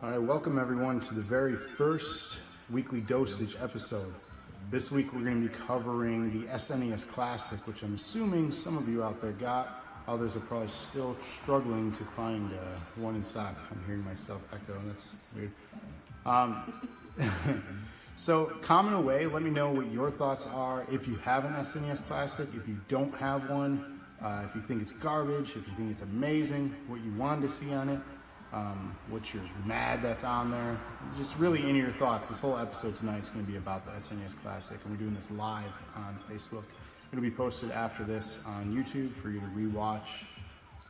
All right, welcome everyone to the very first Weekly Dosage episode. This week we're going to be covering the SNES Classic, which I'm assuming some of you out there got. Others are probably still struggling to find one in stock. I'm hearing myself echo, that's weird. So comment away, let me know what your thoughts are. If you have an SNES Classic, if you don't have one, if you think it's garbage, if you think it's amazing, what you wanted to see on it. What you're mad that's on there, just really any of your thoughts. This whole episode tonight is going to be about the SNES Classic, and we're doing this live on Facebook. It'll be posted after this on YouTube for you to rewatch,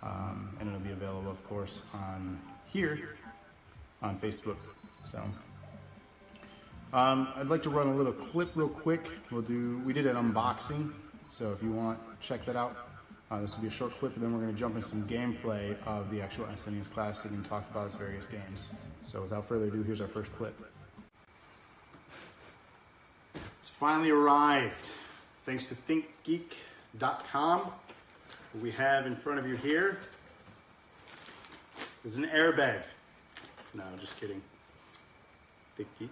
and it'll be available, of course, on here on Facebook. So I'd like to run a little clip real quick. We did an unboxing, so if you want, check that out. This will be a short clip, and then we're going to jump into some gameplay of the actual SNES Classic and talk about its various games. So without further ado, here's our first clip. It's finally arrived. Thanks to ThinkGeek.com. What we have in front of you here is an airbag. No, just kidding. ThinkGeek.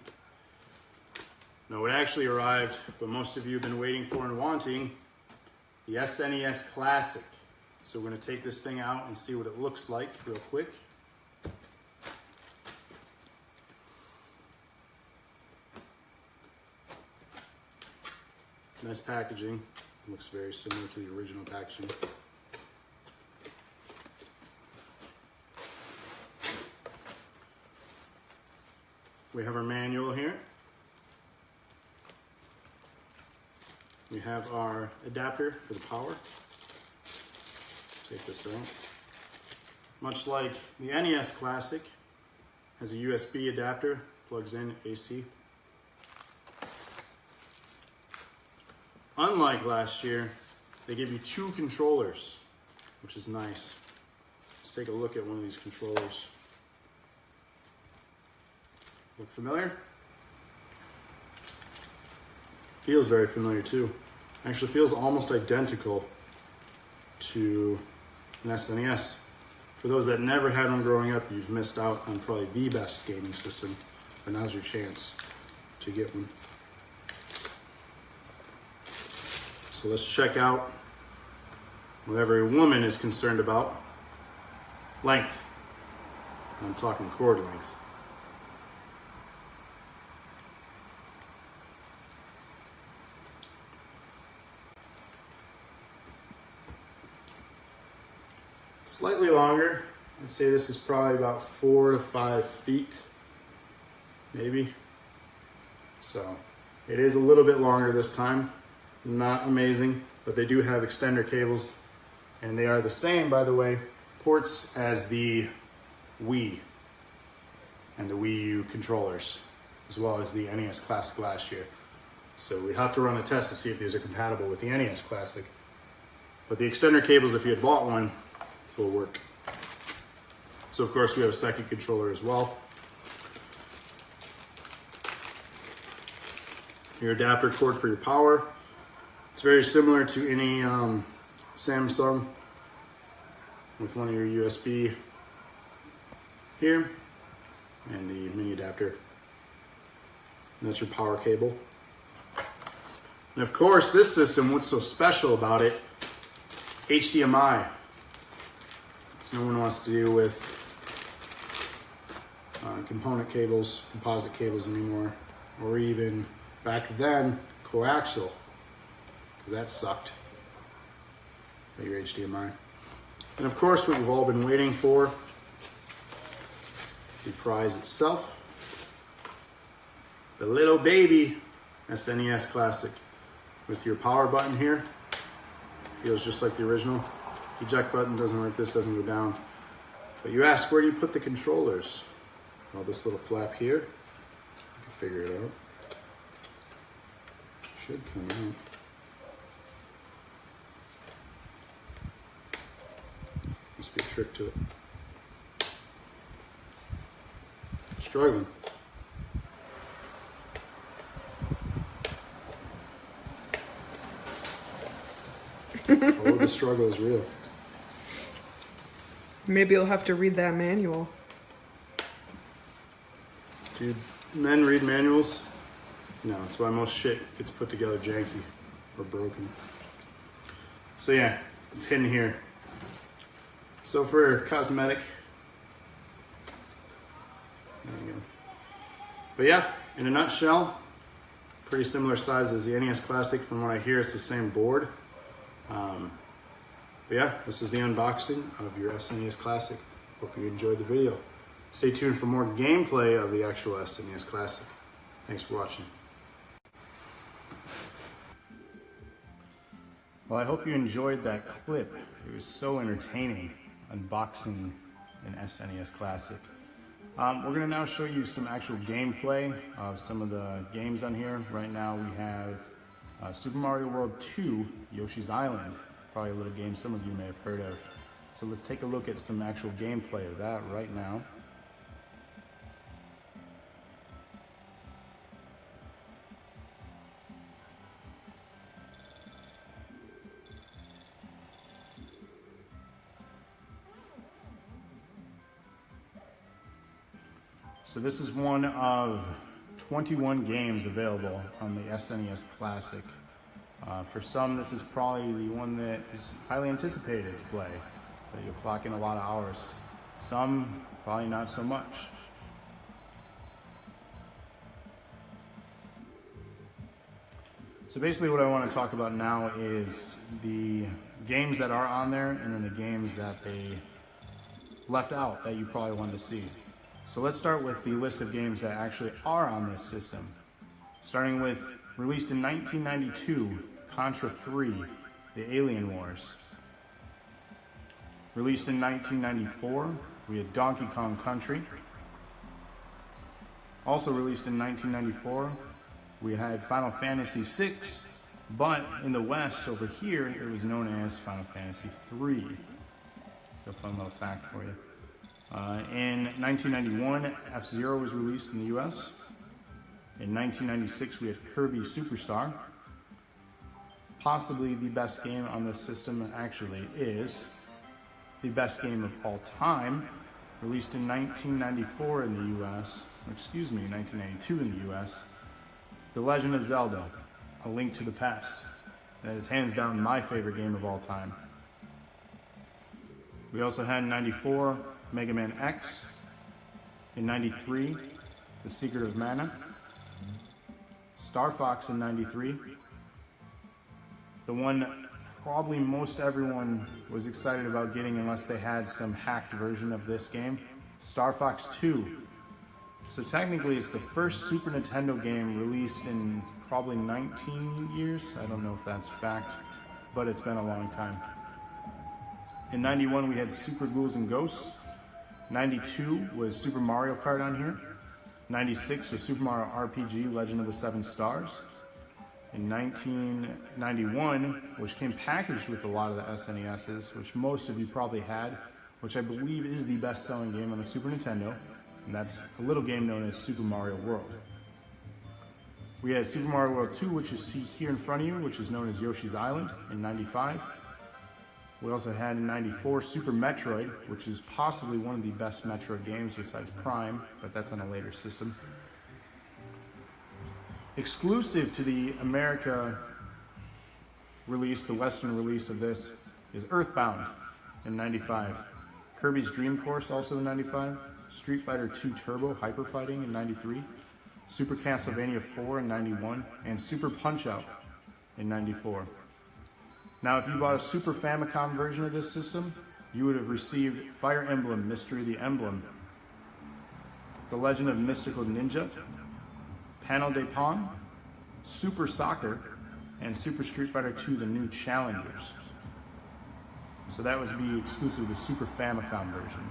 No, it actually arrived, but most of you have been waiting for and wanting the SNES Classic. So we're going to take this thing out and see what it looks like real quick. Nice packaging. Looks very similar to the original packaging. We have our manual here. We have our adapter for the power. Take this out. Much like the NES Classic, has a USB adapter, plugs in AC. Unlike last year, they give you two controllers, which is nice. Let's take a look at one of these controllers. Look familiar? Feels very familiar too. Actually feels almost identical to an SNES. For those that never had one growing up, you've missed out on probably the best gaming system, but now's your chance to get one. So let's check out what every woman is concerned about. Length. I'm talking cord length. Slightly longer. I'd say this is probably about 4 to 5 feet, maybe. So it is a little bit longer this time. Not amazing, but they do have extender cables, and they are the same, by the way, ports as the Wii and the Wii U controllers, as well as the NES Classic last year. So we have to run a test to see if these are compatible with the NES Classic. But the extender cables, if you had bought one, will work. So of course we have a second controller as well. Your adapter cord for your power. It's very similar to any Samsung with one of your USB here and the mini adapter. And that's your power cable. And of course this system, what's so special about it, HDMI. No one wants to deal with component cables, composite cables anymore, or even back then coaxial, because that sucked. But your HDMI, and of course, what you've all been waiting for, the prize itself, the little baby SNES Classic, with your power button here. Feels just like the original. Eject button doesn't work, this doesn't go down. But you ask, where do you put the controllers? Well, this little flap here, you can figure it out. Should come out. Must be a trick to it. Struggling. Oh, the struggle is real. Maybe you'll have to read that manual. Do men read manuals? No, that's why most shit gets put together janky or broken. So yeah, it's hidden here. So for cosmetic, there you go. But yeah, in a nutshell, pretty similar size as the NES Classic. From what I hear, it's the same board. But yeah, this is the unboxing of your SNES Classic. Hope you enjoyed the video. Stay tuned for more gameplay of the actual SNES Classic. Thanks for watching. Well, I hope you enjoyed that clip. It was so entertaining, unboxing an SNES Classic. We're going to now show you some actual gameplay of some of the games on here. Right now we have Super Mario World 2, Yoshi's Island. Probably a little game some of you may have heard of. So let's take a look at some actual gameplay of that right now. So this is one of 21 games available on the SNES Classic. For some, this is probably the one that is highly anticipated to play, that you'll clock in a lot of hours. Some, probably not so much. So basically what I want to talk about now is the games that are on there and then the games that they left out that you probably wanted to see. So let's start with the list of games that actually are on this system. Starting with, released in 1992, Contra 3, The Alien Wars. Released in 1994, we had Donkey Kong Country. Also released in 1994, we had Final Fantasy VI, but in the West, over here, it was known as Final Fantasy III. So fun little fact for you. In 1991, F-Zero was released in the US. In 1996, we had Kirby Superstar. Possibly the best game on this system actually is the best game of all time, released in 1994 in the US, 1992 in the US, The Legend of Zelda, A Link to the Past. That is hands down my favorite game of all time. We also had in 94, Mega Man X. In 93, The Secret of Mana. Star Fox in 93. The one probably most everyone was excited about getting unless they had some hacked version of this game, Star Fox 2. So technically it's the first Super Nintendo game released in probably 19 years. I don't know if that's fact, but it's been a long time. In 91 we had Super Ghouls and Ghosts. 92 was Super Mario Kart on here. 96 was Super Mario RPG Legend of the Seven Stars. In 1991, which came packaged with a lot of the SNESs, which most of you probably had, which I believe is the best-selling game on the Super Nintendo, and that's a little game known as Super Mario World. We had Super Mario World 2, which you see here in front of you, which is known as Yoshi's Island in 95. We also had in 94 Super Metroid, which is possibly one of the best Metroid games besides Prime, but that's on a later system. Exclusive to the America release, the Western release of this, is Earthbound in 95. Kirby's Dream Course also in 95. Street Fighter II Turbo Hyper Fighting in 93. Super Castlevania 4 in 91. And Super Punch-Out in 94. Now, if you bought a Super Famicom version of this system, you would have received Fire Emblem Mystery of the Emblem, The Legend of Mystical Ninja, Panel de Pon, Super Soccer, and Super Street Fighter II The New Challengers. So that would be exclusive to the Super Famicom version.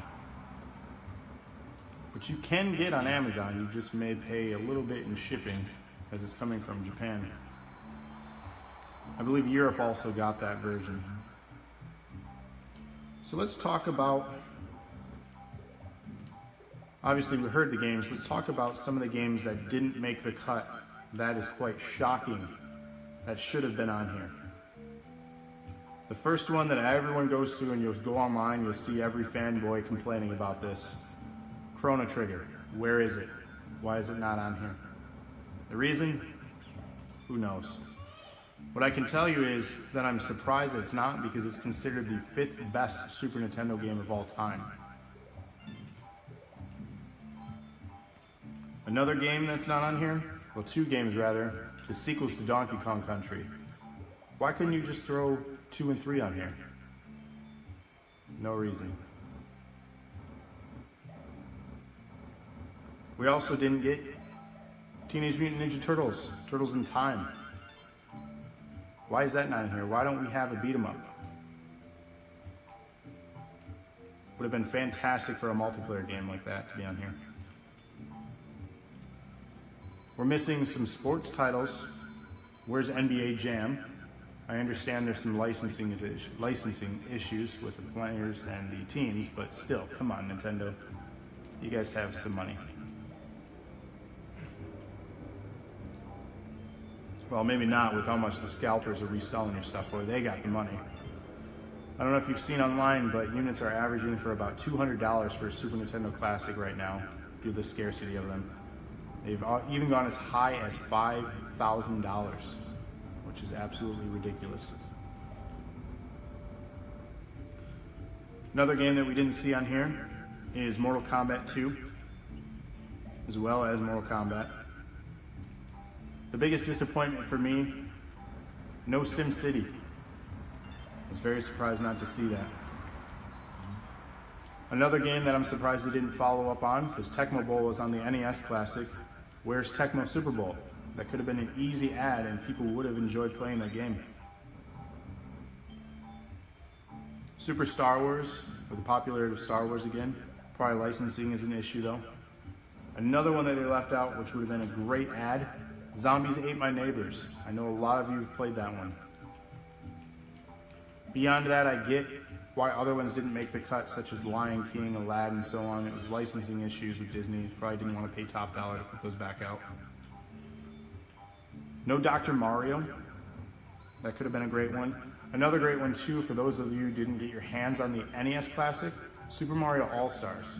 Which you can get on Amazon, you just may pay a little bit in shipping as it's coming from Japan. I believe Europe also got that version. So let's talk about, obviously we heard the games, let's talk about some of the games that didn't make the cut. That is quite shocking. That should have been on here. The first one that everyone goes to, and you'll go online, you'll see every fanboy complaining about this. Chrono Trigger, where is it? Why is it not on here? The reason? Who knows? What I can tell you is that I'm surprised it's not, because it's considered the 5th best Super Nintendo game of all time. Another game that's not on here, well, 2 games rather, the sequels to Donkey Kong Country. Why couldn't you just throw 2 and 3 on here? No reason. We also didn't get Teenage Mutant Ninja Turtles, Turtles in Time. Why is that not in here? Why don't we have a beat 'em up? Would have been fantastic for a multiplayer game like that to be on here. We're missing some sports titles. Where's NBA Jam? I understand there's some licensing issues with the players and the teams, but still, come on, Nintendo. You guys have some money. Well, maybe not with how much the scalpers are reselling your stuff for. They got the money. I don't know if you've seen online, but units are averaging for about $200 for a Super Nintendo Classic right now, due to the scarcity of them. They've even gone as high as $5,000, which is absolutely ridiculous. Another game that we didn't see on here is Mortal Kombat 2, as well as Mortal Kombat. The biggest disappointment for me, no SimCity. I was very surprised not to see that. Another game that I'm surprised they didn't follow up on, because Tecmo Bowl was on the NES Classic. Where's Tecmo Super Bowl? That could have been an easy ad and people would have enjoyed playing that game. Super Star Wars, or the popularity of Star Wars again. Probably licensing is an issue though. Another one that they left out, which would have been a great ad, Zombies Ate My Neighbors. I know a lot of you have played that one. Beyond that, I get why other ones didn't make the cut, such as Lion King, Aladdin, and so on. It was licensing issues with Disney. Probably didn't want to pay top dollar to put those back out. No Dr. Mario. That could have been a great one. Another great one too, for those of you who didn't get your hands on the NES Classic, Super Mario All-Stars.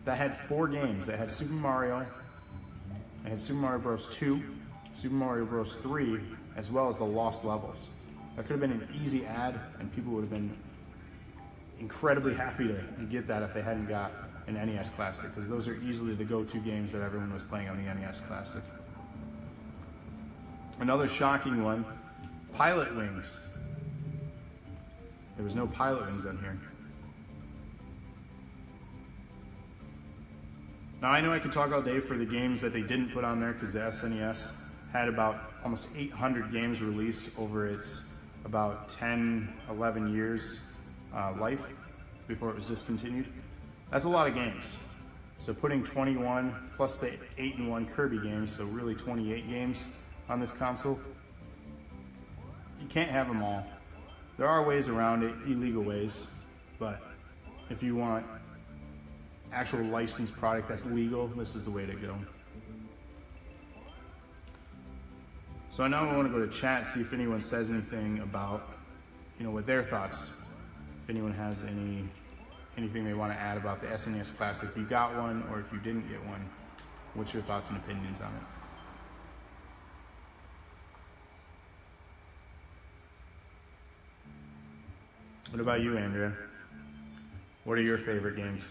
That had 4 games. That had Super Mario, it had Super Mario Bros. 2, Super Mario Bros. 3, as well as the Lost Levels. That could have been an easy ad, and people would have been incredibly happy to get that if they hadn't got an NES Classic, because those are easily the go-to games that everyone was playing on the NES Classic. Another shocking one, Pilot Wings. There was no Pilot Wings on here. Now I know I could talk all day for the games that they didn't put on there, because the SNES had about almost 800 games released over its about 10, 11 years life before it was discontinued. That's a lot of games. So putting 21 plus the 8-in-1 Kirby games, so really 28 games on this console, you can't have them all. There are ways around it, illegal ways, but if you want actual licensed product that's legal, this is the way to go. So now I want to go to chat, see if anyone says anything about, what their thoughts. If anyone has anything they want to add about the SNES Classic, if you got one or if you didn't get one, what's your thoughts and opinions on it? What about you, Andrea? What are your favorite games?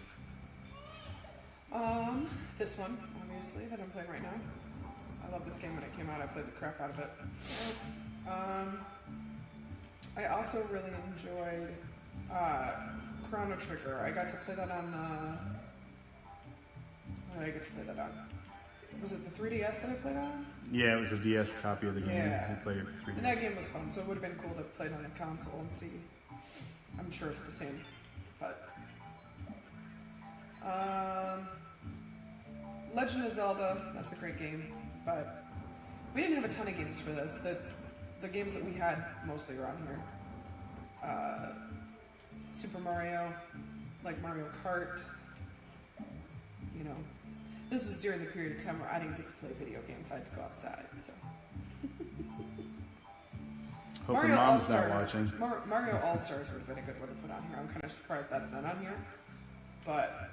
This one, obviously, that I'm playing right now. I love this game. When it came out, I played the crap out of it. I also really enjoyed Chrono Trigger. I got to play that on what did I get to play that on? Was it the 3DS that I played on? Yeah, it was a DS copy of the game. Yeah. I played it for 3DS. And that game was fun, so it would have been cool to play it on a console and see. I'm sure it's the same, but Legend of Zelda, that's a great game, but we didn't have a ton of games for this. The games that we had mostly around here. Super Mario, like Mario Kart, This was during the period of time where I didn't get to play video games. I had to go outside, so. Hope Mario your mom's All-Stars, not watching. Mario All-Stars would have been a good one to put on here. I'm kind of surprised that's not on here. But,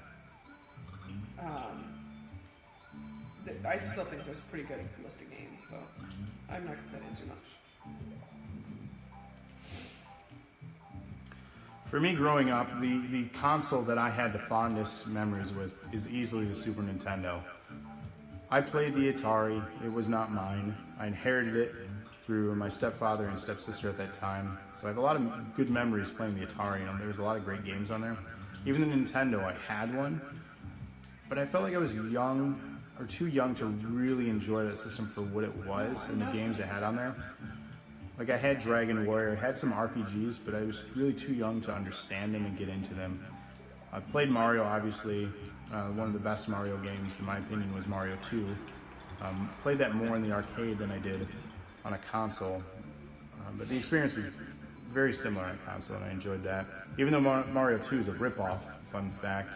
I still think there's a pretty good list of games, so I'm not complaining too much. For me, growing up, the console that I had the fondest memories with is easily the Super Nintendo. I played the Atari. It was not mine. I inherited it through my stepfather and stepsister at that time. So I have a lot of good memories playing the Atari. There was a lot of great games on there. Even the Nintendo, I had one, but I felt like I was young, or too young to really enjoy that system for what it was and the games it had on there. Like I had Dragon Warrior, I had some RPGs, but I was really too young to understand them and get into them. I played Mario, obviously. One of the best Mario games, in my opinion, was Mario 2. Played that more in the arcade than I did on a console. But the experience was very similar on a console, and I enjoyed that. Even though Mario 2 is a ripoff, fun fact,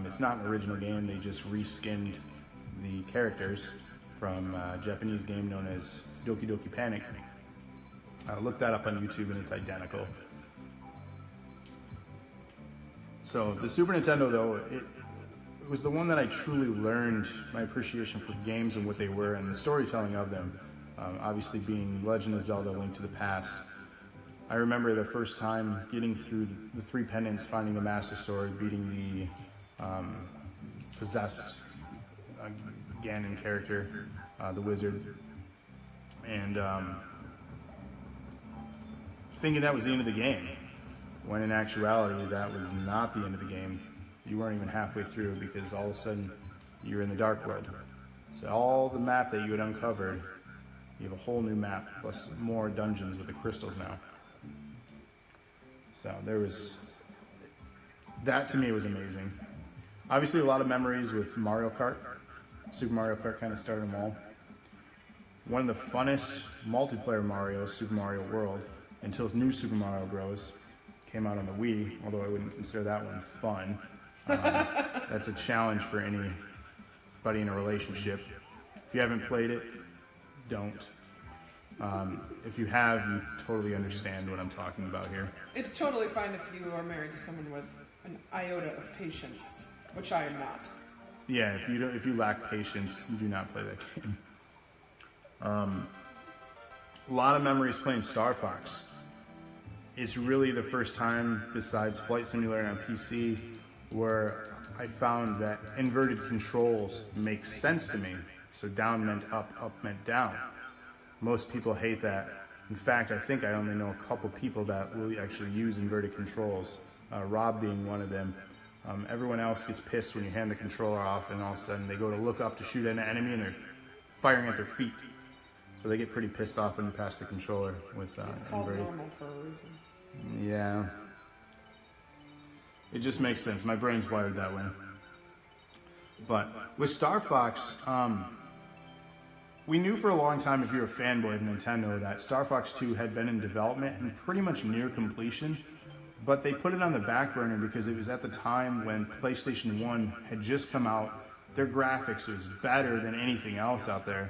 it's not an original game. They just reskinned the characters from a Japanese game known as Doki Doki Panic. Look that up on YouTube, and it's identical. So the Super Nintendo, though, it was the one that I truly learned my appreciation for games and what they were, and the storytelling of them. Obviously being Legend of Zelda: Link to the Past. I remember the first time getting through the 3 pendants, finding the Master Sword, beating the possessed Ganon character, the wizard, and thinking that was the end of the game, when in actuality that was not the end of the game. You weren't even halfway through, because all of a sudden you're in the Dark World. So all the map that you had uncovered, you have a whole new map, plus more dungeons with the crystals now. So there was, that to me was amazing. Obviously a lot of memories with Mario Kart. Super Mario Kart kind of started them all. One of the funnest multiplayer Marios, Super Mario World, until New Super Mario Bros. Came out on the Wii, although I wouldn't consider that one fun. That's a challenge for anybody in a relationship. If you haven't played it, don't. If you have, you totally understand what I'm talking about here. It's totally fine if you are married to someone with an iota of patience, which I am not. Yeah, if you lack patience, you do not play that game. A lot of memories playing Star Fox. It's really the first time, besides Flight Simulator on PC, where I found that inverted controls make sense to me. So down meant up, up meant down. Most people hate that. In fact, I think I only know a couple people that will actually use inverted controls, Rob being one of them. Everyone else gets pissed when you hand the controller off and all of a sudden they go to look up to shoot at an enemy and they're firing at their feet. So they get pretty pissed off when you pass the controller with It's called inverted. normal for a reason. Yeah. It just makes sense. My brain's wired that way. But with Star Fox, we knew for a long time, if you're a fanboy of Nintendo, that Star Fox 2 had been in development and pretty much near completion, but they put it on the back burner because it was at the time when PlayStation 1 had just come out. Their graphics was better than anything else out there.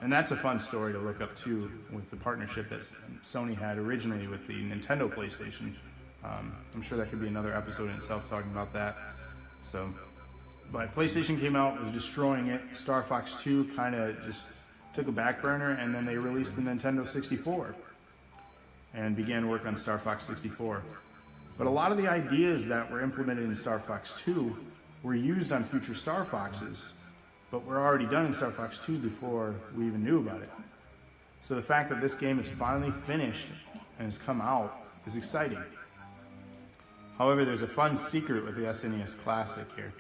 And that's a fun story to look up too, with the partnership that Sony had originally with the Nintendo PlayStation. I'm sure that could be another episode in itself talking about that. But PlayStation came out, was destroying it. Star Fox 2 kind of just took a back burner, and then they released the Nintendo 64 and began work on Star Fox 64. But a lot of the ideas that were implemented in Star Fox 2 were used on future Star Foxes, but were already done in Star Fox 2 before we even knew about it. So the fact that this game is finally finished and has come out is exciting. However, there's a fun secret with the SNES Classic here.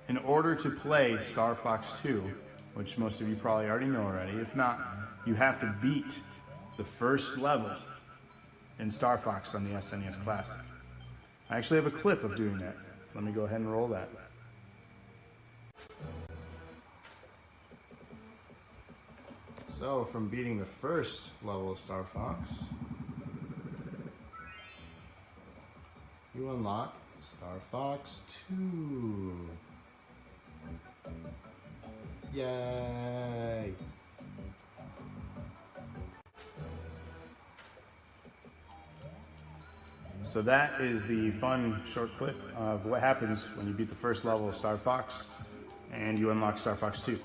In order to play Star Fox 2, which most of you probably already know already, if not, you have to beat the first level in Star Fox on the SNES Classic. I actually have a clip of doing that. Let me go ahead and roll that. So, from beating the first level of Star Fox, you unlock Star Fox 2. Yay! So that is the fun short clip of what happens when you beat the first level of Star Fox. and you unlock Star Fox 2.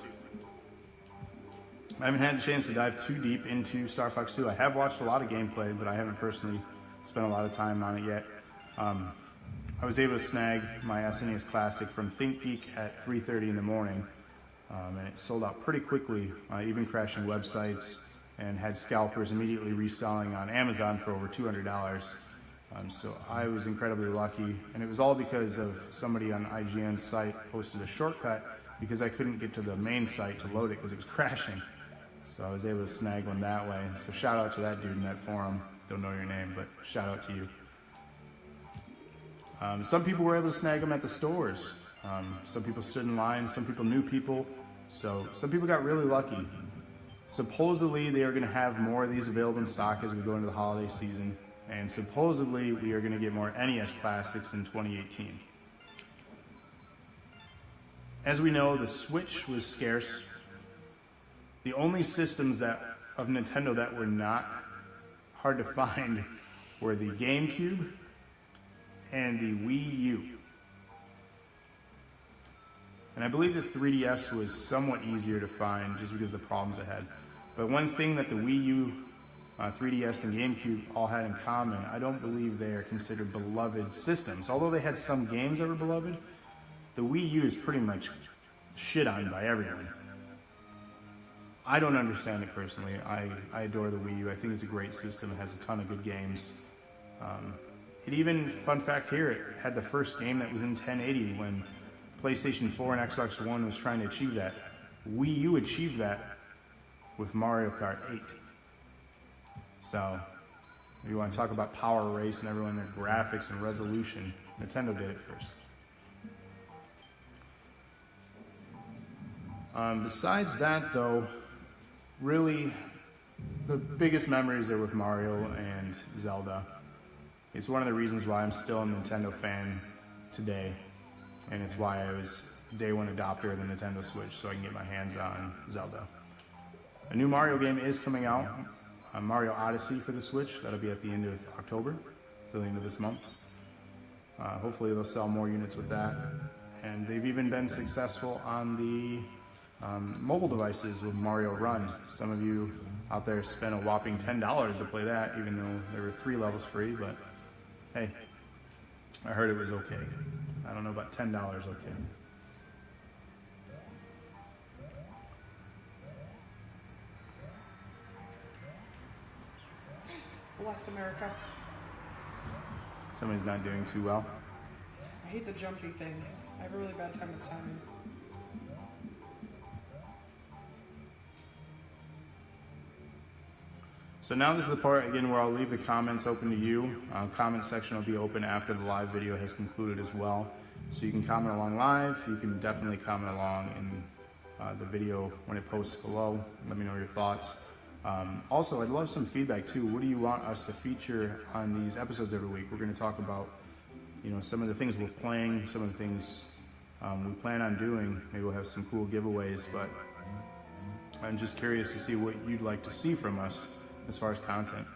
I haven't had a chance to dive too deep into Star Fox 2. I have watched a lot of gameplay, but I haven't personally spent a lot of time on it yet. I was able to snag my SNES Classic from ThinkGeek at 3:30 in the morning, and it sold out pretty quickly, even crashing websites, and had scalpers immediately reselling on Amazon for over $200. So I was incredibly lucky, and it was all because of somebody on IGN's site posted a shortcut because I couldn't get to the main site to load it because it was crashing. So I was able to snag one that way. So shout out to that dude in that forum. Don't know your name, but shout out to you. Some people were able to snag them at the stores. Some people stood in line, some people knew people. So some people got really lucky. Supposedly they are going to have more of these available in stock as we go into the holiday season. And supposedly we are going to get more NES Classics in 2018. As we know, the Switch was scarce. The only systems of Nintendo that were not hard to find were the GameCube and the Wii U. And I believe the 3DS was somewhat easier to find just because of the problems it had. But one thing that the Wii U, 3DS, and GameCube all had in common, I don't believe they are considered beloved systems. Although they had some games that were beloved, the Wii U is pretty much shit on by everyone. I don't understand it personally. I adore the Wii U. I think it's a great system. It has a ton of good games. It even, fun fact here, it had the first game that was in 1080 when PlayStation 4 and Xbox One was trying to achieve that. Wii U achieved that with Mario Kart 8. So, if you want to talk about power race and everyone, their graphics and resolution, Nintendo did it first. Besides that, though, really, the biggest memories are with Mario and Zelda. It's one of the reasons why I'm still a Nintendo fan today, and it's why I was day one adopter of the Nintendo Switch, so I can get my hands on Zelda. A new Mario game is coming out, Mario Odyssey for the Switch. That'll be at the end of October, so the end of this month. Hopefully they'll sell more units with that, and they've even been successful on the mobile devices with Mario Run. Some of you out there spent a whopping $10 to play that, even though there were 3 levels free, but hey, I heard it was okay. I don't know about $10 okay. Bless America. Somebody's not doing too well. I hate the jumpy things. I have a really bad time with timing. So now this is the part, again, where I'll leave the comments open to you. Comment section will be open after the live video has concluded as well. So you can comment along live. You can definitely comment along in the video when it posts below. Let me know your thoughts. Also, I'd love some feedback too. What do you want us to feature on these episodes every week? We're going to talk about, some of the things we're playing, some of the things we plan on doing. Maybe we'll have some cool giveaways, but I'm just curious to see what you'd like to see from us as far as content.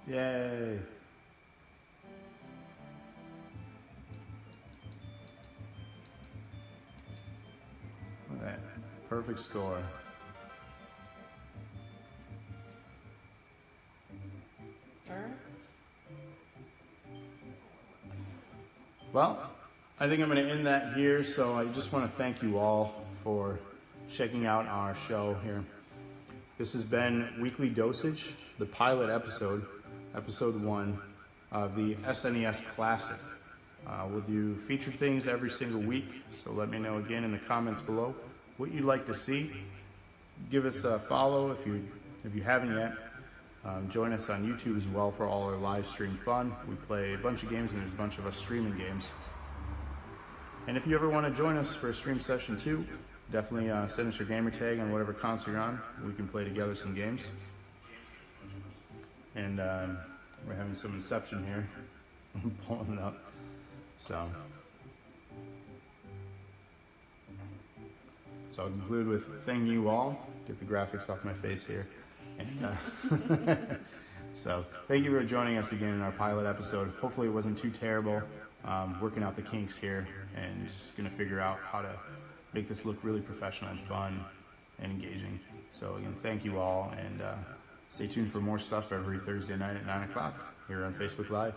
Yay! Look at that. Perfect score. Alright. Well, I think I'm going to end that here, so I just want to thank you all for checking out our show here. This has been Weekly Dosage, the pilot episode, episode 1 of the SNES Classic. We'll do featured things every single week, so let me know again in the comments below what you'd like to see. give us a follow if you haven't yet. Join us on YouTube as well for all our live stream fun. We play a bunch of games, and there's a bunch of us streaming games. And if you ever want to join us for a stream session too, definitely send us your gamer tag on whatever console you're on. We can play together some games. And we're having some Inception here. I'm pulling it up. So I'll conclude with thank you all. Get the graphics off my face here. And so thank you for joining us again in our pilot episode. Hopefully it wasn't too terrible. Working out the kinks here and just gonna figure out how to make this look really professional and fun and engaging. So again, thank you all, and stay tuned for more stuff every Thursday night at 9 o'clock here on Facebook Live.